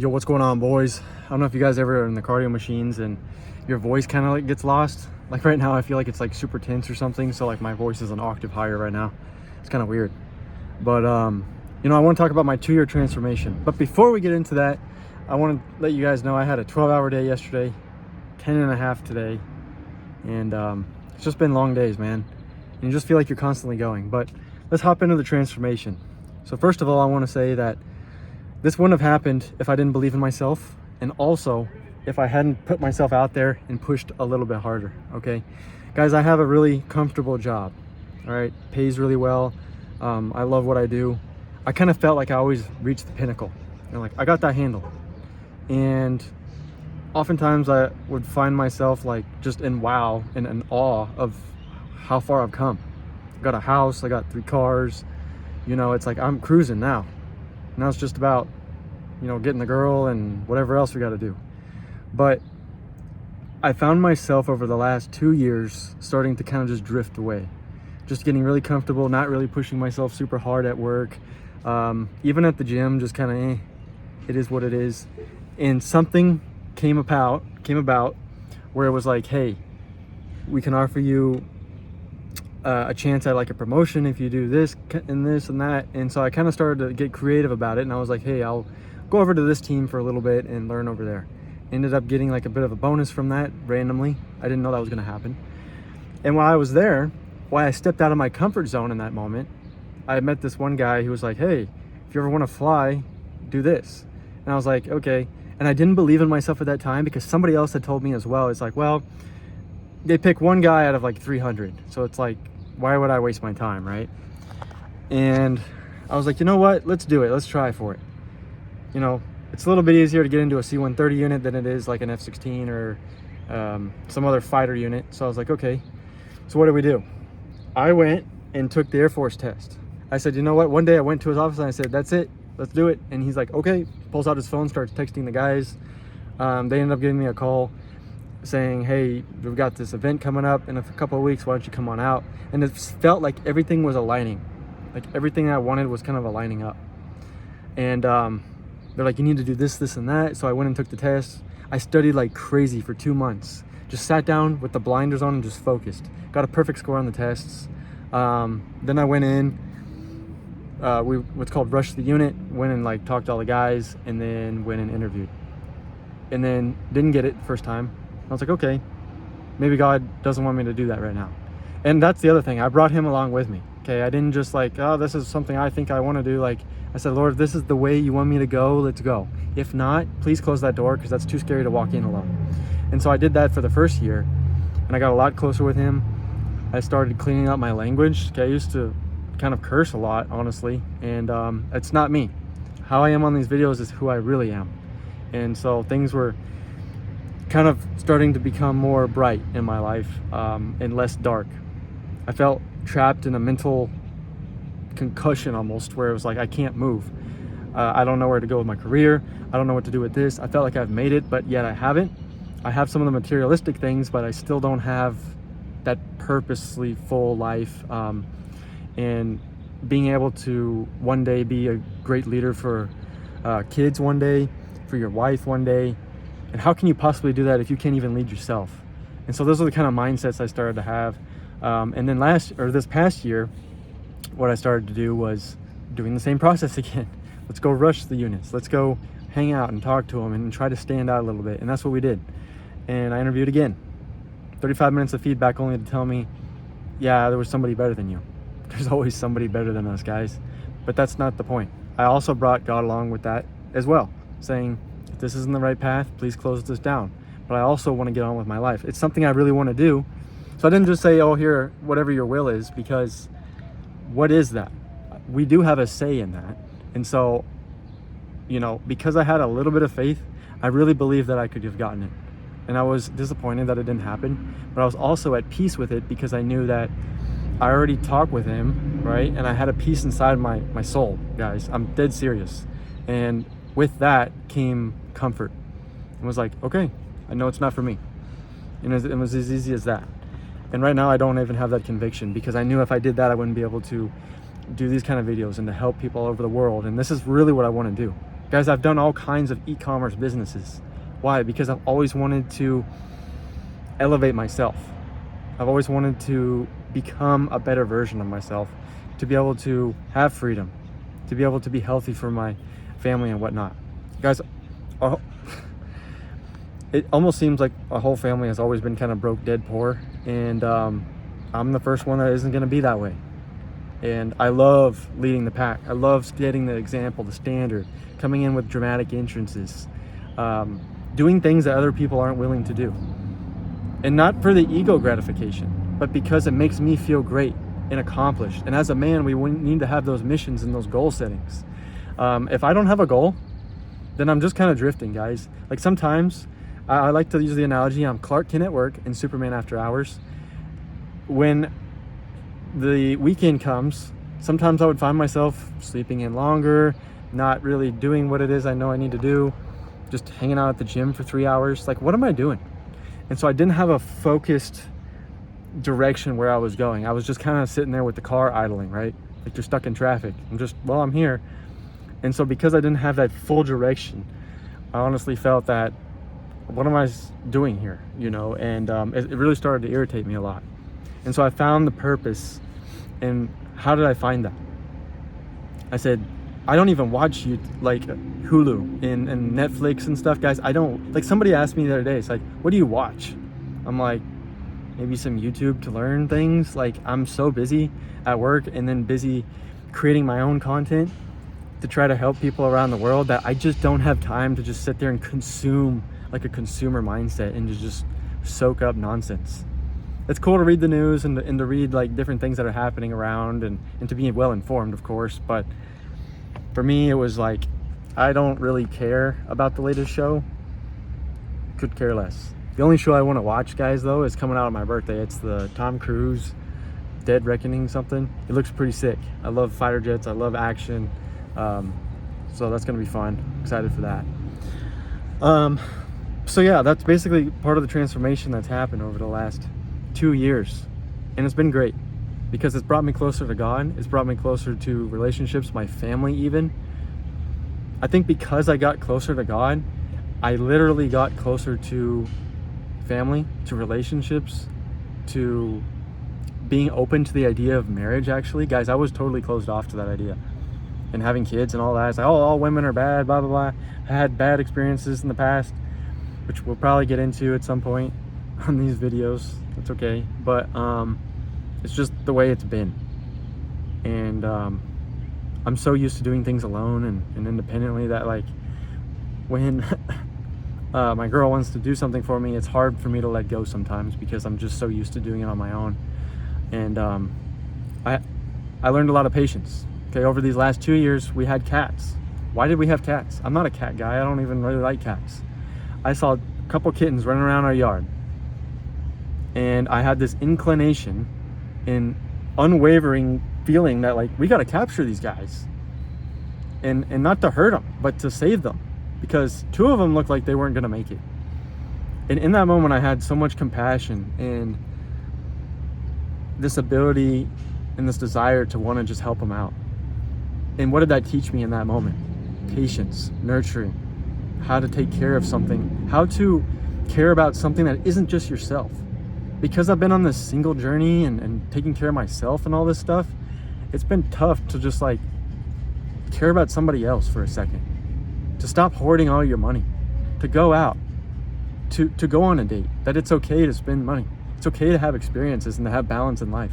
Yo, what's going on, boys? I don't know if you guys ever are in the cardio machines and your voice kind of like gets lost. Like right now, I feel like it's like super tense or something. So like my voice is an octave higher right now. It's kind of weird. But I want to talk about my 2-year transformation. But before we get into that, I want to let you guys know I had a 12-hour day yesterday, 10 and a half today. And it's just been long days, man. And you just feel like you're constantly going. But let's hop into the transformation. So first of all, I want to say that this wouldn't have happened if I didn't believe in myself, and also if I hadn't put myself out there and pushed a little bit harder. Okay, guys, I have a really comfortable job. All right, pays really well. I love what I do. I kind of felt like I always reached the pinnacle, like I got that handle. And oftentimes I would find myself like just in wow and in awe of how far I've come. I got a house, I got 3 cars. It's like I'm cruising now. Now it's just about, getting the girl and whatever else we got to do. But I found myself over the last 2 years starting to kind of just drift away, just getting really comfortable, not really pushing myself super hard at work. Even at the gym, just kind of, it is what it is. And something came about where it was like, hey, we can offer you a chance at like a promotion if you do this and this and that. And so I kind of started to get creative about it, and I was like, hey, I'll go over to this team for a little bit and learn over there. Ended up getting like a bit of a bonus from that randomly. I didn't know that was going to happen. And while I was there, while I stepped out of my comfort zone in that moment, I met this one guy who was like, hey, if you ever want to fly, do this. And I was like, okay. And I didn't believe in myself at that time because somebody else had told me as well. It's like, well, they pick one guy out of like 300. So it's like, why would I waste my time, right? And I was like, you know what? Let's do it. Let's try for it. It's a little bit easier to get into a C-130 unit than it is like an F-16 or some other fighter unit. So I was like, okay. So what did we do? I went and took the Air Force test. I said, you know what? One day I went to his office and I said, that's it. Let's do it. And he's like, okay. Pulls out his phone, starts texting the guys. They ended up giving me a call saying, hey, we've got this event coming up in a couple of weeks, why don't you come on out? And it felt like everything was aligning, like everything I wanted was kind of aligning up. And they're like, you need to do this, this, and that. So I went and took the test. I studied like crazy for 2 months, just sat down with the blinders on and just focused. Got a perfect score on the tests. Then I went in, what's called rush the unit, went and like talked to all the guys, and then went and interviewed. And then didn't get it first time. I was like, okay, maybe God doesn't want me to do that right now. And that's the other thing. I brought him along with me. Okay, I didn't just like, oh, this is something I think I want to do. Like I said, Lord, if this is the way you want me to go, let's go. If not, please close that door because that's too scary to walk in alone. And so I did that for the first year, and I got a lot closer with him. I started cleaning up my language. Okay, I used to kind of curse a lot, honestly, and it's not me. How I am on these videos is who I really am. And so things were kind of starting to become more bright in my life and less dark. I felt trapped in a mental concussion almost, where it was like I can't move. I don't know where to go with my career. I don't know what to do with this. I felt like I've made it, but yet I haven't. I have some of the materialistic things, but I still don't have that purposely full life. And being able to one day be a great leader for kids one day, for your wife one day. And how can you possibly do that if you can't even lead yourself? And so those are the kind of mindsets I started to have. And then this past year, what I started to do was doing the same process again. Let's go rush the units. Let's go hang out and talk to them and try to stand out a little bit. And that's what we did. And I interviewed again. 35 minutes of feedback only to tell me, yeah, there was somebody better than you. There's always somebody better than us, guys. But that's not the point. I also brought God along with that as well, saying, if this isn't the right path, please close this down. But I also want to get on with my life. It's something I really want to do. So I didn't just say, oh, here, whatever your will is, because what is that? We do have a say in that. And so, because I had a little bit of faith, I really believed that I could have gotten it. And I was disappointed that it didn't happen, but I was also at peace with it because I knew that I already talked with him, right? And I had a peace inside my soul, guys. I'm dead serious. And with that came comfort. It was like, okay, I know it's not for me. And it was as easy as that. And right now I don't even have that conviction because I knew if I did that, I wouldn't be able to do these kind of videos and to help people all over the world. And this is really what I want to do. Guys, I've done all kinds of e-commerce businesses. Why? Because I've always wanted to elevate myself. I've always wanted to become a better version of myself, to be able to have freedom, to be able to be healthy for my family and whatnot. Guys, it almost seems like our whole family has always been kind of broke, dead poor, and I'm the first one that isn't going to be that way. And I love leading the pack. I love setting the example, the standard, coming in with dramatic entrances, doing things that other people aren't willing to do. And not for the ego gratification, but because it makes me feel great and accomplished. And as a man, we need to have those missions and those goal settings. If I don't have a goal, then I'm just kind of drifting, guys. Like sometimes I like to use the analogy, I'm Clark Kent at work and Superman after hours. When the weekend comes, sometimes I would find myself sleeping in longer, not really doing what it is I know I need to do, just hanging out at the gym for 3 hours. Like, what am I doing? And so I didn't have a focused direction where I was going. I was just kind of sitting there with the car idling, right? Like you're stuck in traffic. I'm here. And so because I didn't have that full direction, I honestly felt that, what am I doing here? And it really started to irritate me a lot. And so I found the purpose. And how did I find that? I said, I don't even watch like Hulu and Netflix and stuff, guys. I don't, like somebody asked me the other day, it's like, what do you watch? I'm like, maybe some YouTube to learn things. Like I'm so busy at work and then busy creating my own content to try to help people around the world that I just don't have time to just sit there and consume like a consumer mindset and to just soak up nonsense. It's cool to read the news and to read like different things that are happening around and to be well informed, of course. But for me, it was like, I don't really care about the latest show. Could care less. The only show I want to watch, guys, though, is coming out on my birthday. It's the Tom Cruise Dead Reckoning something. It looks pretty sick. I love fighter jets. I love action. So that's going to be fun. Excited for that. So yeah, that's basically part of the transformation that's happened over the last 2 years. And it's been great because it's brought me closer to God. It's brought me closer to relationships, my family even. I think because I got closer to God, I literally got closer to family, to relationships, to being open to the idea of marriage, actually. Guys, I was totally closed off to that idea. And having kids and all that. It's like, oh, all women are bad, blah, blah, blah. I had bad experiences in the past, which we'll probably get into at some point on these videos. That's okay. But it's just the way it's been. And I'm so used to doing things alone and independently that, like, when my girl wants to do something for me, it's hard for me to let go sometimes because I'm just so used to doing it on my own. And I learned a lot of patience. Okay, over these last 2 years, we had cats. Why did we have cats? I'm not a cat guy. I don't even really like cats. I saw a couple kittens running around our yard. And I had this inclination and unwavering feeling that, like, we got to capture these guys. And not to hurt them, but to save them. Because 2 of them looked like they weren't going to make it. And in that moment, I had so much compassion and this ability and this desire to want to just help them out. And what did that teach me in that moment? Patience, nurturing, how to take care of something, how to care about something that isn't just yourself. Because I've been on this single journey and taking care of myself and all this stuff, it's been tough to just like care about somebody else for a second. To stop hoarding all your money, to go out, to go on a date, that it's okay to spend money. It's okay to have experiences and to have balance in life.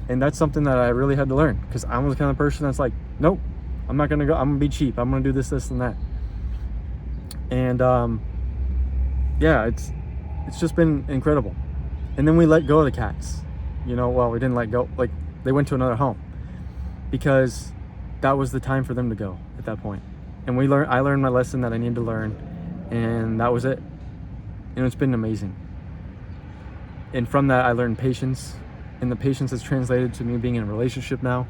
And that's something that I really had to learn because I'm the kind of person that's like, nope, I'm not going to go. I'm going to be cheap. I'm going to do this, this, and that. And yeah, it's just been incredible. And then we let go of the cats. Well, we didn't let go. Like, they went to another home because that was the time for them to go at that point. And I learned my lesson that I needed to learn, and that was it. And it's been amazing. And from that, I learned patience, and the patience has translated to me being in a relationship now.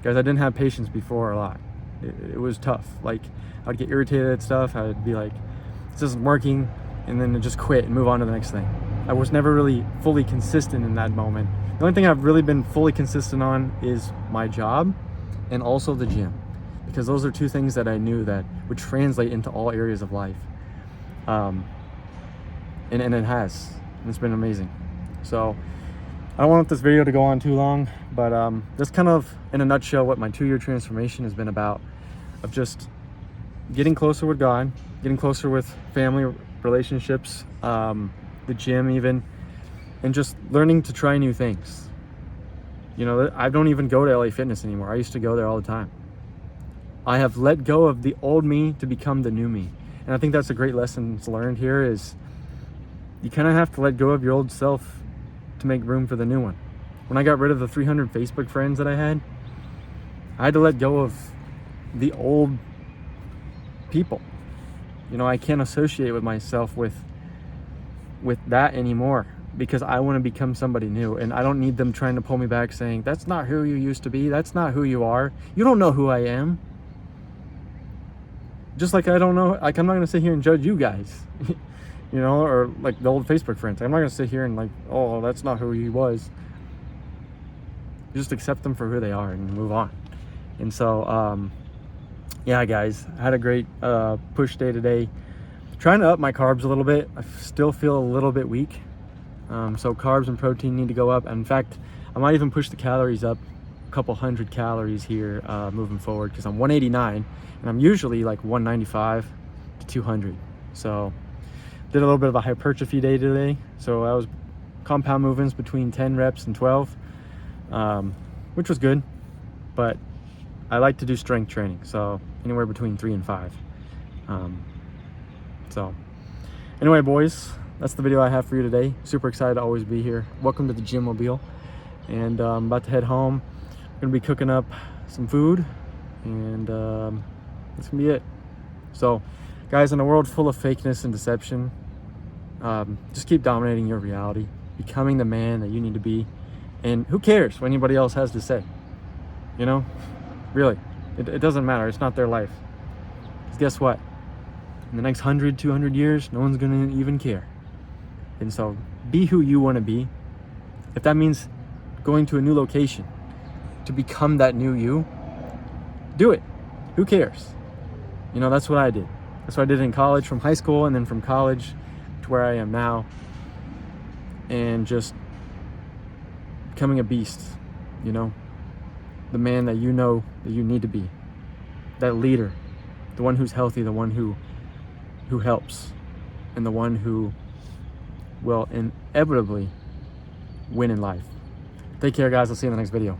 Guys, I didn't have patience before a lot. It was tough. Like, I'd get irritated at stuff. I'd be like, this isn't working, and then just quit and move on to the next thing. I was never really fully consistent in that moment. The only thing I've really been fully consistent on is my job and also the gym. because those are two things that I knew that would translate into all areas of life. And it has, and it's been amazing. So I don't want this video to go on too long, but that's kind of in a nutshell what my 2-year transformation has been about, of just getting closer with God, getting closer with family relationships, the gym even, and just learning to try new things. You know, I don't even go to LA Fitness anymore. I used to go there all the time. I have let go of the old me to become the new me. And I think that's a great lesson learned here, is you kind of have to let go of your old self to make room for the new one. When I got rid of the 300 Facebook friends that I had to let go of the old people. You know, I can't associate with myself with that anymore, because I want to become somebody new, and I don't need them trying to pull me back saying, that's not who you used to be, that's not who you are, you don't know who I am. Just like I don't know, like I'm not going to sit here and judge you guys, you know, or like the old Facebook friends. I'm not going to sit here and like, oh, that's not who he was. Just accept them for who they are and move on. And so yeah, guys, I had a great push day today. Trying to up my carbs a little bit. I still feel a little bit weak. So carbs and protein need to go up. In fact, I might even push the calories up a couple hundred calories here moving forward, because I'm 189 and I'm usually like 195 to 200. So did a little bit of a hypertrophy day today. So I was compound movements between 10 reps and 12, which was good. But I like to do strength training, so anywhere between 3 and 5. So anyway, boys, that's the video I have for you today. Super excited to always be here. Welcome to the Gym Mobile. And I'm about to head home. I'm gonna be cooking up some food, and that's gonna be it. So guys, in a world full of fakeness and deception, just keep dominating your reality, becoming the man that you need to be. And who cares what anybody else has to say? You know, really, it doesn't matter. It's not their life. Because guess what? In the next 100, 200 years, no one's gonna even care. And so be who you want to be. If that means going to a new location to become that new you, do it. Who cares? You know, that's what I did. That's what I did in college, from high school, and then from college to where I am now. And just becoming a beast, you know, the man that you know that you need to be, that leader, the one who's healthy, the one who helps, and the one who will inevitably win in life. Take care, guys. I'll see you in the next video.